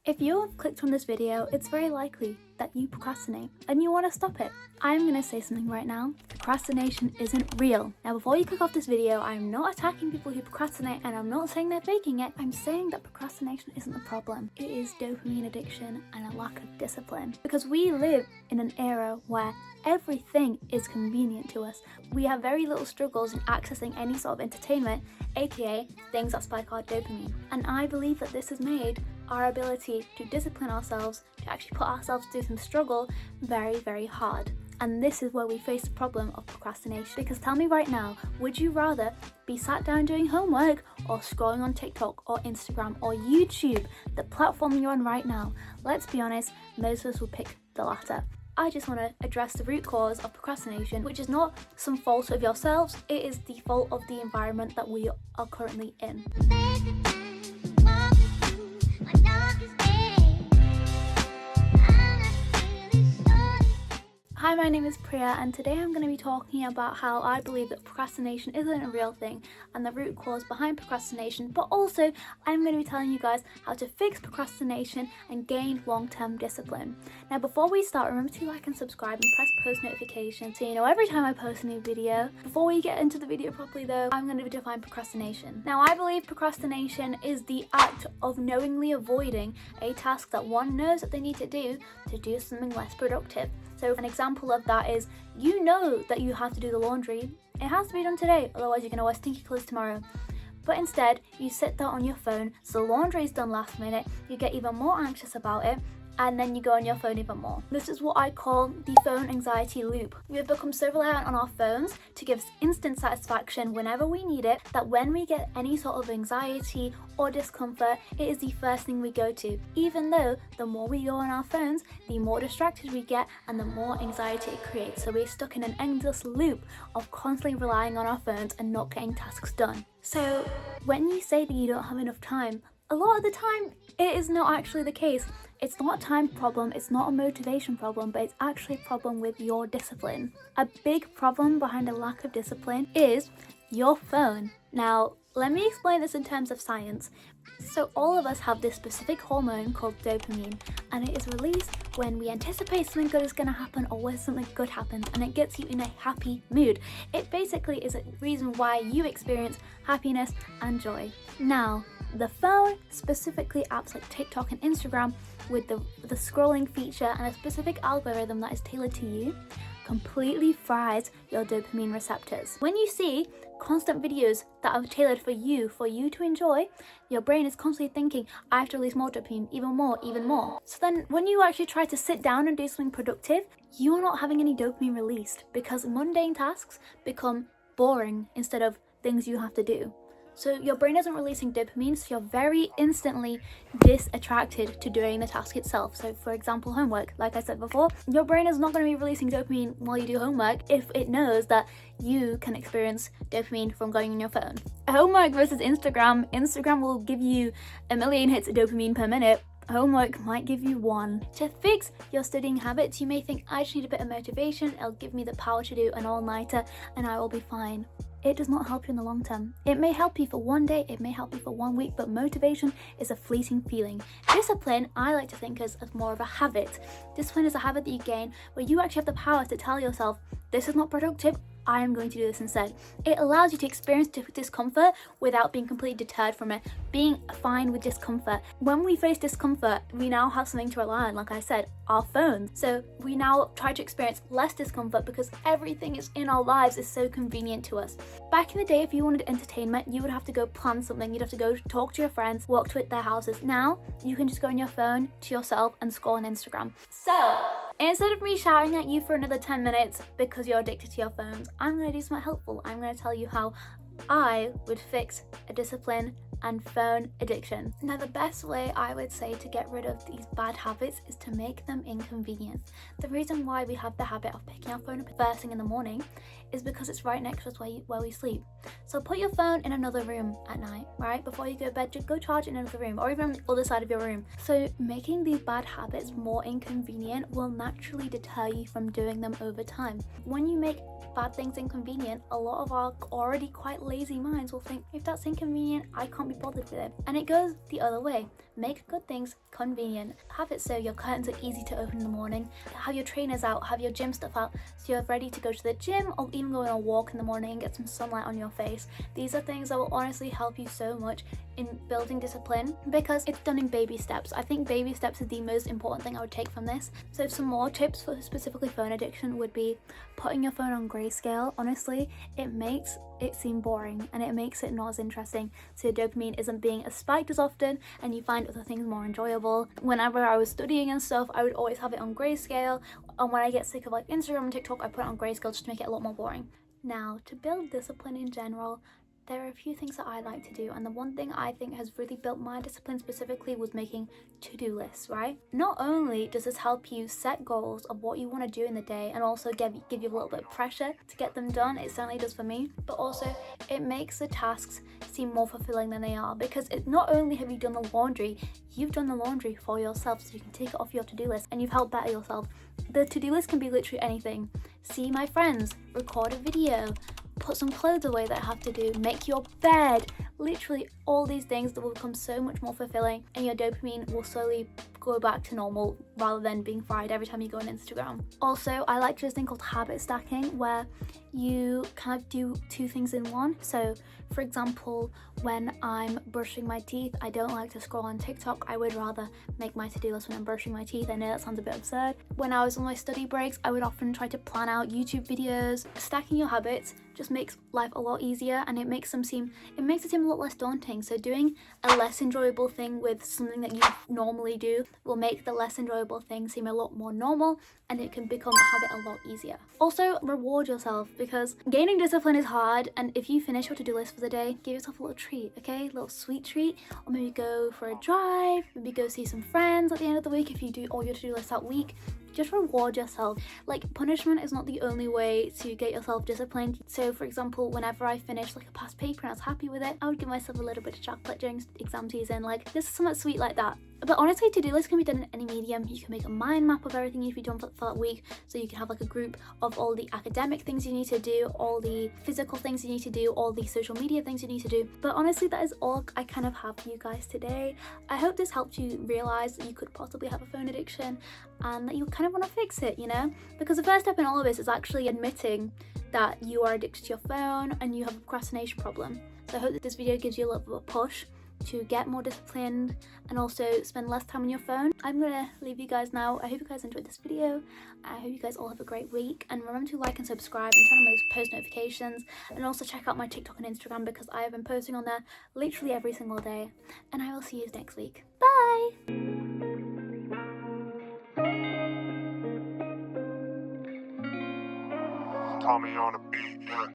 If you have clicked on this video, it's very likely that you procrastinate and you want to stop it. I'm going to say something right now. Procrastination isn't real. Now, before you click off this video, I'm not attacking people who procrastinate and I'm not saying they're faking it. I'm saying that procrastination isn't the problem. It is dopamine addiction and a lack of discipline. Because we live in an era where everything is convenient to us. We have very little struggles in accessing any sort of entertainment, aka things that spike our dopamine. And I believe that this has made our ability to discipline ourselves, to actually put ourselves through some struggle, very, very hard. And this is where we face the problem of procrastination. Because tell me right now, would you rather be sat down doing homework or scrolling on TikTok or Instagram or YouTube, the platform you're on right now? Let's be honest, most of us will pick the latter. I just want to address the root cause of procrastination, which is not some fault of yourselves, it is the fault of the environment that we are currently in. Hi, my name is Priya and today I'm going to be talking about how I believe that procrastination isn't a real thing and the root cause behind procrastination, but also I'm going to be telling you guys how to fix procrastination and gain long-term discipline. Now, before we start, remember to like and subscribe and press post notifications so you know every time I post a new video. Before we get into the video properly though, I'm going to define procrastination. Now, I believe procrastination is the act of knowingly avoiding a task that one knows that they need to do something less productive. So an example of that is, you know that you have to do the laundry. It has to be done today, otherwise you're going to wear stinky clothes tomorrow. But instead, you sit there on your phone, so the laundry is done last minute, you get even more anxious about it, and then you go on your phone even more. This is what I call the phone anxiety loop. We have become so reliant on our phones to give us instant satisfaction whenever we need it, that when we get any sort of anxiety or discomfort, it is the first thing we go to. Even though the more we go on our phones, the more distracted we get and the more anxiety it creates. So we're stuck in an endless loop of constantly relying on our phones and not getting tasks done. So when you say that you don't have enough time, a lot of the time it is not actually the case. It's not a time problem, it's not a motivation problem, but it's actually a problem with your discipline. A big problem behind a lack of discipline is your phone. Now, let me explain this in terms of science. So all of us have this specific hormone called dopamine, and it is released when we anticipate something good is going to happen or when something good happens, and it gets you in a happy mood. It basically is a reason why you experience happiness and joy. Now, the phone, specifically apps like TikTok and Instagram, with the scrolling feature and a specific algorithm that is tailored to you, completely fries your dopamine receptors. When you see constant videos that are tailored for you to enjoy, your brain is constantly thinking, I have to release more dopamine, even more. So then when you actually try to sit down and do something productive, you are not having any dopamine released because mundane tasks become boring instead of things you have to do. So your brain isn't releasing dopamine, so you're very instantly disattracted to doing the task itself. So for example, homework, like I said before, your brain is not going to be releasing dopamine while you do homework if it knows that you can experience dopamine from going on your phone. Homework versus Instagram. Instagram will give you 1 million hits of dopamine per minute. Homework might give you 1. To fix your studying habits, you may think, I just need a bit of motivation, it'll give me the power to do an all-nighter and I will be fine. It does not help you in the long term. It may help you for one day, it may help you for 1 week, but motivation is a fleeting feeling. Discipline, I like to think as more of a habit. Discipline is a habit that you gain where you actually have the power to tell yourself, this is not productive, I am going to do this instead. It allows you to experience discomfort without being completely deterred from it, being fine with discomfort. When we face discomfort, we now have something to rely on, like I said, our phones. So we now try to experience less discomfort because everything is in our lives is so convenient to us. Back in the day, if you wanted entertainment, you would have to go plan something, you'd have to go talk to your friends, walk to their houses. Now, you can just go on your phone to yourself and scroll on Instagram. So, instead of me shouting at you for another 10 minutes because you're addicted to your phones, I'm going to do something helpful. I'm going to tell you how I would fix a discipline and phone addiction. Now, the best way I would say to get rid of these bad habits is to make them inconvenient. The reason why we have the habit of picking our phone up first thing in the morning is because it's right next to us where we sleep. So put your phone in another room at night, right? Before you go to bed, just go charge it in another room or even on the other side of your room. So making these bad habits more inconvenient will naturally deter you from doing them over time. When you make bad things inconvenient, a lot of our already quite lazy minds will think, if that's inconvenient, I can't can't be bothered with it. And it goes the other way. Make good things convenient. Have it so your curtains are easy to open in the morning. Have your trainers out, have your gym stuff out, so you're ready to go to the gym or even go on a walk in the morning and get some sunlight on your face. These are things that will honestly help you so much in building discipline because it's done in baby steps. I think baby steps is the most important thing I would take from this. So some more tips for specifically phone addiction would be putting your phone on grayscale. Honestly, it makes it seem boring and it makes it not as interesting, so your dopamine isn't being as spiked as often and you find other things more enjoyable. Whenever I was studying and stuff, I would always have it on grayscale, and when I get sick of like Instagram and TikTok, I put it on grayscale just to make it a lot more boring. Now, to build discipline in general, there are a few things that I like to do, and the one thing I think has really built my discipline specifically was making to-do lists, right? Not only does this help you set goals of what you want to do in the day and also give you a little bit of pressure to get them done, it certainly does for me, but also it makes the tasks seem more fulfilling than they are, because it not only have you done the laundry, you've done the laundry for yourself, so you can take it off your to-do list and you've helped better yourself. The to-do list can be literally anything. See my friends, record a video, put some clothes away that I have to do, make your bed, literally all these things that will become so much more fulfilling, and your dopamine will slowly go back to normal rather than being fried every time you go on Instagram. Also, I like this thing called habit stacking, where you kind of do two things in one. So for example, when I'm brushing my teeth, I don't like to scroll on TikTok. I would rather make my to-do list when I'm brushing my teeth. I know that sounds a bit absurd. When I was on my study breaks, I would often try to plan out YouTube videos. Stacking your habits just makes life a lot easier, and it makes it seem a lot less daunting. So doing a less enjoyable thing with something that you normally do will make the less enjoyable thing seem a lot more normal, and it can become a habit a lot easier. Also, reward yourself, because gaining discipline is hard, and if you finish your to-do list for the day, give yourself a little treat, okay? A little sweet treat, or maybe go for a drive, maybe go see some friends at the end of the week if you do all your to-do lists that week. Just reward yourself. Like, punishment is not the only way to get yourself disciplined. So for example, whenever I finished like a past paper and I was happy with it, I would give myself a little bit of chocolate during exam season. Like, this is something sweet like that. But honestly, to-do lists can be done in any medium. You can make a mind map of everything you've done for that week, so you can have like a group of all the academic things you need to do, all the physical things you need to do, all the social media things you need to do. But honestly, that is all I kind of have for you guys today. I hope this helped you realize that you could possibly have a phone addiction and that you kind of want to fix it, you know? Because the first step in all of this is actually admitting that you are addicted to your phone and you have a procrastination problem. So I hope that this video gives you a little bit of a push to get more disciplined and also spend less time on your phone. I'm gonna leave you guys now. I hope you guys enjoyed this video. I hope you guys all have a great week, and remember to like and subscribe and turn on those post notifications, and also check out my TikTok and Instagram because I have been posting on there literally every single day. And I will see you next week. Bye! Tommy on a beat, yeah.